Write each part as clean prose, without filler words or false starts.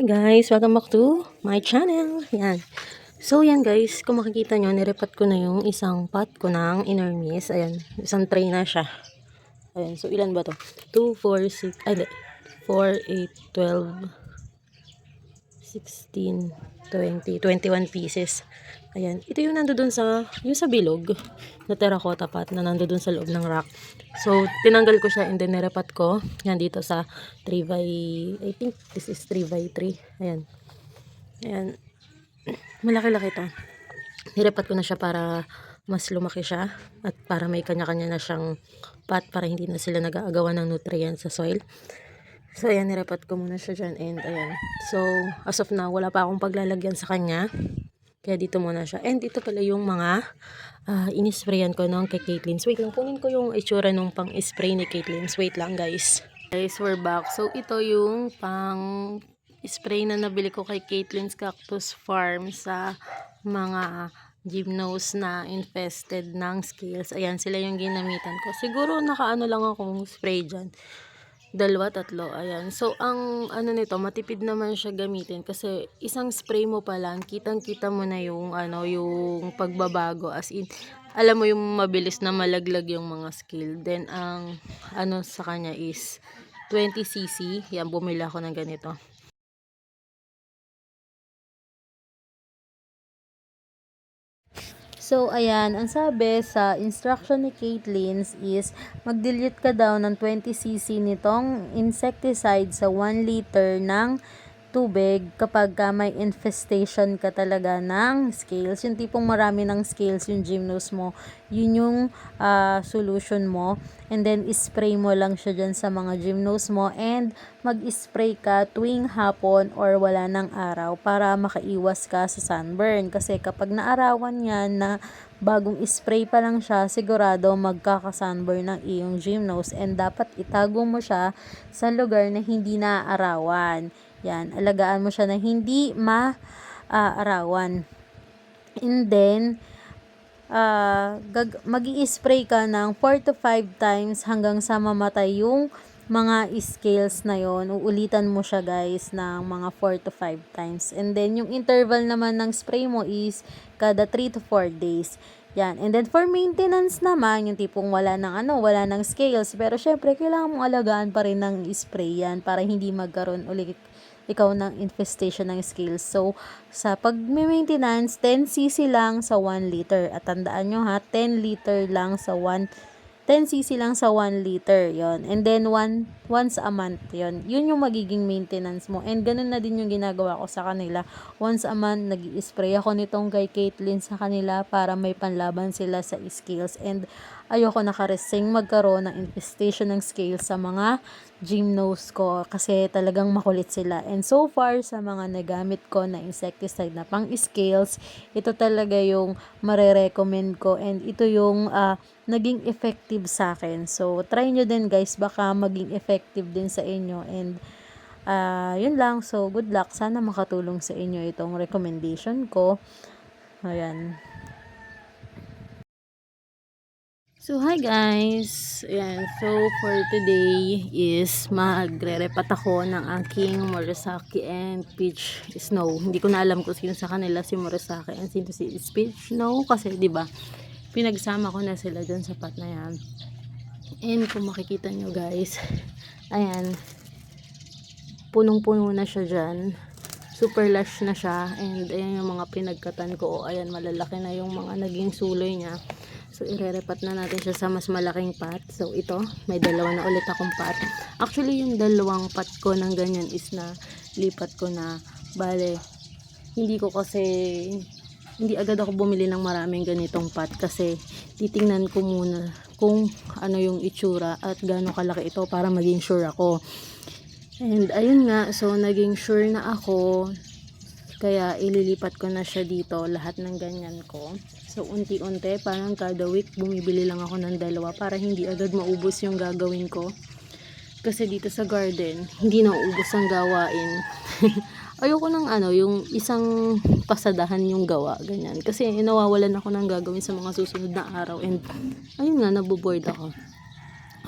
Hi guys, welcome back to my channel. Yan. So yan guys, kung makikita nyo, nirepat ko na yung isang pot ko ng inner mist. Ayan, isang tray na siya. Ayan, so ilan ba to? 2, 4, 6, ay di, 4, 8, 12, 16, 20, 21 pieces. Ayan, ito yung nandoon yung sa bilog na terracotta pot na nandoon sa loob ng rack. So, tinanggal ko siya and then nirepat ko. Yan dito sa 3 by, I think this is 3 by 3. Ayan. Ayan. Malaki-laki to. Nirepat ko na siya para mas lumaki siya at para may kanya-kanya na siyang pot para hindi na sila nag-aagawan ng nutrients sa soil. So, ayan, nirepat ko muna siya dyan and ayan. So, as of now, wala pa akong paglalagyan sa kanya. Kaya dito muna siya. And ito pala yung mga inisprayan ko nung kay Caitlyn. Wait lang, kunin ko yung itsura nung pang-spray ni Caitlyn. Wait lang guys. Guys, we're back. So, ito yung pang-spray na nabili ko kay Caitlyn's Cactus Farm sa mga gymnos na infested ng scales. Ayan, sila yung ginamitan ko. Siguro nakaano lang akong spray dyan. 2, 3, ayan. So, ang ano nito, matipid naman siya gamitin kasi isang spray mo pa lang, kitang-kita mo na yung yung pagbabago, as in, alam mo yung mabilis na malaglag yung mga scale. Then, ang sa kanya is 20cc. Yan, bumili ako ng ganito. So, ayan, ang sabi sa instruction ni Caitlyn's is mag-dilute ka daw ng 20cc nitong insecticide sa 1 liter ng tubig kapag may infestation ka talaga ng scales. Yung tipong marami ng scales yung gymnos mo, yun yung solution mo. And then, spray mo lang siya dyan sa mga gymnos mo and mag-spray ka tuwing hapon or wala ng araw para makaiwas ka sa sunburn. Kasi kapag naarawan yan na bagong spray pa lang siya, sigurado magkaka-sunburn ng iyong gymnos and dapat itago mo siya sa lugar na hindi naaarawan. Yan, alagaan mo siya na hindi maarawan. And then, mag-i-spray ka ng 4 to 5 times hanggang sa mamatay yung mga scales na yon. Uulitan mo siya guys ng mga 4 to 5 times. And then, yung interval naman ng spray mo is kada 3 to 4 days. Yan. And then, for maintenance naman, yung tipong wala ng scales. Pero, syempre, kailangan mong alagaan pa rin ng spray yan para hindi magkaroon ulit ikaw ng infestation ng scales. So, sa pag-maintenance, 10cc lang sa 1 liter. At tandaan nyo ha, 10cc lang sa 1 liter, yon. And then, once a month, yon. Yun yung magiging maintenance mo. And ganun na din yung ginagawa ko sa kanila. Once a month, nag-i-spray ako nitong kay Caitlyn sa kanila para may panlaban sila sa scales. And ayoko nakaresing magkaroon ng infestation ng scales sa mga gymnos ko kasi talagang makulit sila. And so far, sa mga nagamit ko na insecticide na pang scales, ito talaga yung marerecommend ko and ito yung naging effective sa akin. So, try nyo din guys, baka maging effective din sa inyo. And, yun lang. So, good luck. Sana makatulong sa inyo itong recommendation ko. Ayan. So, hi guys! Ayan, so for today is magre-repat ako ng aking Murasaki and Peach Snow. Hindi ko na alam kung sino sa kanila si Murasaki and sino si Peach Snow kasi 'di ba pinagsama ko na sila dyan sa pot na yan. And kung makikita nyo guys, ayan, punong-puno na siya dyan. Super lush na siya and ayan yung mga pinagkatan ko. Ayan, malalaki na yung mga naging suloy niya. So, irerepat na natin siya sa mas malaking pot. So, ito, may dalawa na ulit akong pot. Actually, yung dalawang pot ko ng ganyan is na lipat ko na. Bale, hindi agad ako bumili ng maraming ganitong pot kasi titingnan ko muna kung ano yung itsura at gaano kalaki ito para maging sure ako. And, ayun nga, so, naging sure na ako. Kaya, ililipat ko na siya dito, lahat ng ganyan ko. So, unti-unti, parang kada week, bumibili lang ako ng dalawa para hindi agad maubos yung gagawin ko. Kasi dito sa garden, hindi na uubos ang gawain. Ayoko ng yung isang pasadahan yung gawa, ganyan. Kasi nawawalan ako ng gagawin sa mga susunod na araw. And, ayun nga, naboboard ako.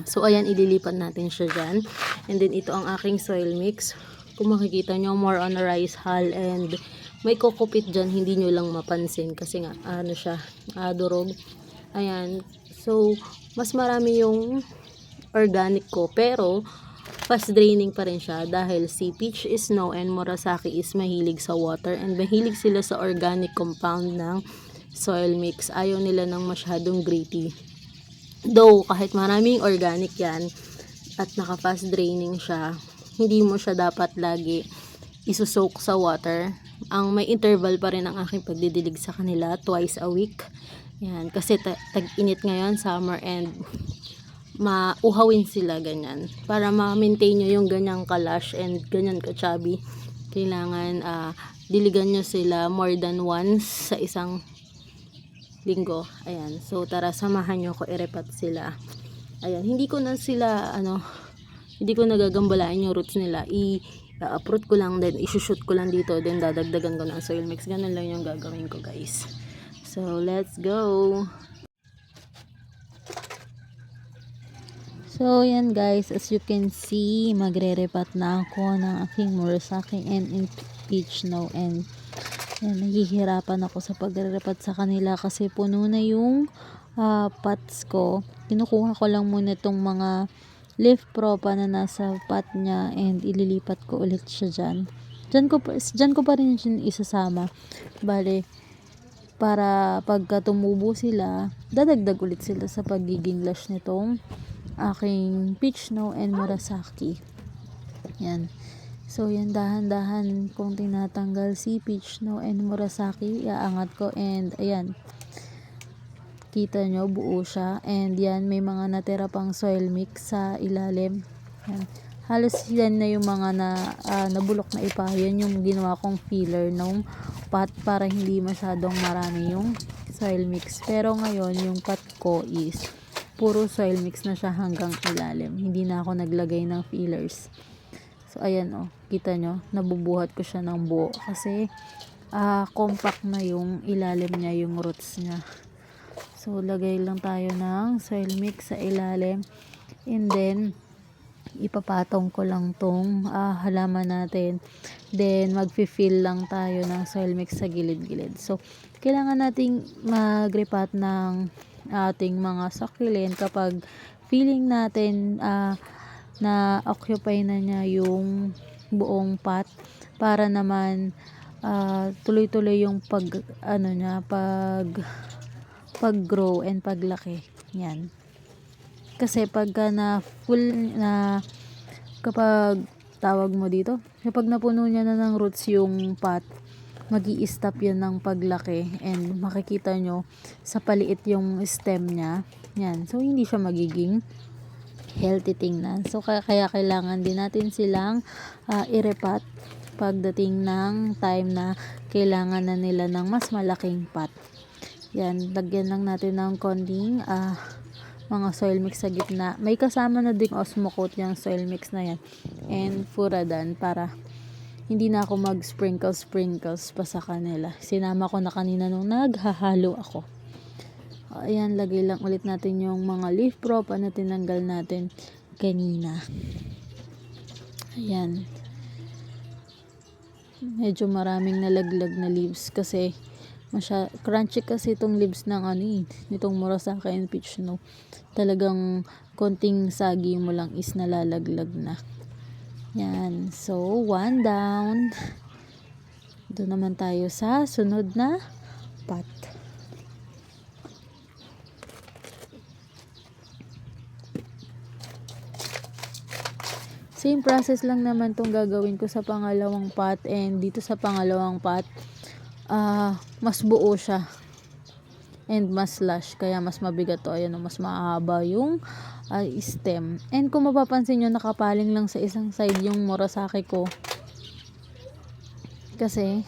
So, ayan, ililipat natin siya dyan. And then, ito ang aking soil mix. Kung makikita nyo, more on a rice hull, and may kokopit dyan, hindi nyo lang mapansin kasi nga, ano siya, durog. Ayan. So, mas marami yung organic ko, pero fast draining pa rin siya dahil si Peach Snow and Murasaki is mahilig sa water and mahilig sila sa organic compound ng soil mix. Ayaw nila ng masyadong gritty. Though, kahit maraming organic yan at naka fast draining siya, hindi mo siya dapat lagi isusok sa water. Ang may interval pa rin ang aking pagdidilig sa kanila, twice a week. Yan, kasi tag-init ngayon, summer, and mauhawin sila ganyan. Para ma-maintain nyo yung ganyang kalash and ganyan ka-chubby, kailangan diligan nyo sila more than once sa isang linggo. Ayan, so tara, samahan nyo ko i-repat sila. Ayan, hindi ko na sila hindi ko nagagambalain yung roots nila. I-uproot ko lang, then isushoot ko lang dito, then dadagdagan ko ng soil mix. Ganun lang yung gagawin ko, guys. So let's go. So yan guys, as you can see, magre-repat na ako ng aking Murasaki and Peach Snow, and yan, nahihirapan ako sa pagre-repat sa kanila kasi puno na yung pots ko. Kinukuha ko lang muna itong mga leaf propa na nasa pot niya and ililipat ko ulit siya dyan. Dyan ko pa rin siya isasama. Bale, para pagka tumubo sila, dadagdag ulit sila sa pagiging lush nitong aking Peach Snow and Murasaki. Yan. So, yan, dahan-dahan kung tinatanggal si Peach Snow and Murasaki, iaangat ko, and ayan. Kita nyo, buo siya. And yan, may mga natira pang soil mix sa ilalim. Yan. Halos yan na yung mga nabulok na ipa. Yan yung ginawa kong filler ng pot para hindi masyadong marami yung soil mix. Pero ngayon, yung pot ko is puro soil mix na siya hanggang ilalim. Hindi na ako naglagay ng fillers. So, ayan kita nyo, nabubuhat ko siya ng buo. Kasi, compact na yung ilalim niya, yung roots niya. So, lagay lang tayo ng soil mix sa ilalim. And then, ipapatong ko lang tong halaman natin. Then, mag-fill lang tayo ng soil mix sa gilid-gilid. So, kailangan nating mag-repat ng ating mga succulent kapag feeling natin na occupy na niya yung buong pot, para naman tuloy-tuloy yung pag-grow and paglaki. Yan. Kasi pagka na full na, kapag tawag mo dito, kapag napuno niya na ng roots yung pot, magi-stop yan ng paglaki, and makikita nyo sa paliit yung stem niya. Yan. So, hindi siya magiging healthy tingnan. So, kaya kailangan din natin silang i-repat pagdating ng time na kailangan na nila ng mas malaking pot. Yan. Lagyan lang natin ng konting mga soil mix sa gitna. May kasama na ding osmocote yung soil mix na yan. And furadan para hindi na ako mag-sprinkles pa sa kanila. Sinama ko na kanina nung naghahalo ako. Ayan, lagay lang ulit natin yung mga leaf propa na tinanggal natin kanina. Ayan. Medyo maraming nalaglag na leaves kasi crunchy kasi itong leaves ng nitong Murasaki and Peach Snow. Talagang konting sagi mo lang is nalalaglag na. Yan. So, one down. Doon naman tayo sa sunod na pot. Same process lang naman tong gagawin ko sa pangalawang pot, and dito sa pangalawang pot, mas buo siya and mas lush, kaya mas mabigat to. Ayan, mas mahaba yung stem. And kung mapapansin nyo, nakapaling lang sa isang side yung Murasaki ko kasi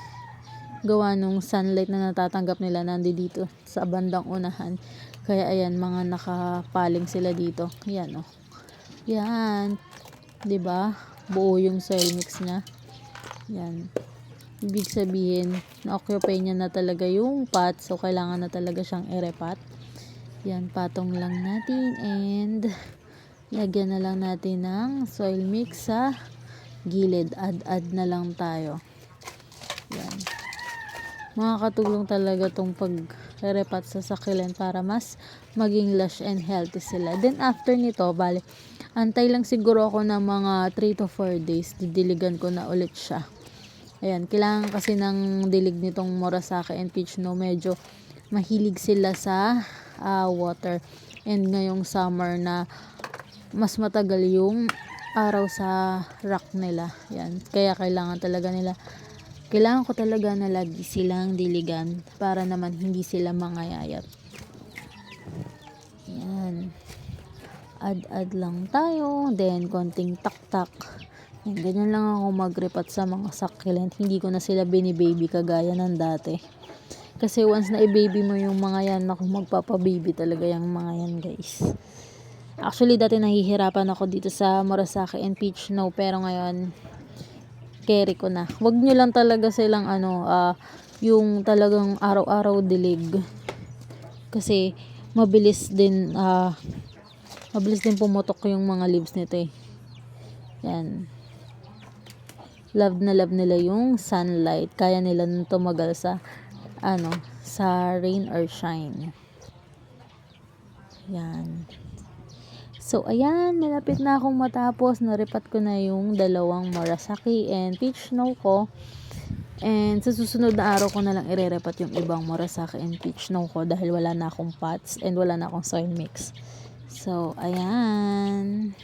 gawa nung sunlight na natatanggap nila nandito sa bandang unahan. Kaya ayan, mga nakapaling sila dito. Yan Yan. 'Di ba? Buo yung soil mix niya. Yan. Ibig sabihin, na-occupy niya na talaga yung pot, so kailangan na talaga siyang i-repat. Yan, patong lang natin and lagyan na lang natin ng soil mix sa gilid, add na lang tayo. Yan. Makakatulong talaga tong pag-repat sa succulent para mas maging lush and healthy sila. Then after nito, bale, antay lang siguro ako ng mga 3 to 4 days. Didiligan ko na ulit siya. Ayan, kailangan kasi ng dilig nitong Murasaki and Peach Snow. Medyo mahilig sila sa water. And ngayong summer na mas matagal yung araw sa rock nila. Yan, kaya kailangan ko talaga na lagi silang diligan para naman hindi sila mangayayat. Yan. Add lang tayo. Then, konting tak-tak. Yan, ganyan lang ako mag-repat sa mga succulent. Hindi ko na sila bini-baby kagaya ng dati. Kasi once na i-baby mo yung mga yan, ako magpapa-baby talaga yung mga yan, guys. Actually, dati nahihirapan ako dito sa Murasaki and Peach Snow. Pero ngayon, carry ko na. Wag nyo lang talaga silang yung talagang araw-araw dilig. Kasi, mabilis din pumutok yung mga leaves nito eh. Yan. Love na love nila yung sunlight. Kaya nila tumagal sa sa rain or shine. Yan. So, ayan, malapit na akong matapos. Naripat ko na yung dalawang Murasaki and Peach Snow ko. And sa susunod na araw ko na lang irerepat yung ibang Murasaki and Peach Snow ko dahil wala na akong pots and wala na akong soil mix. So, ayan.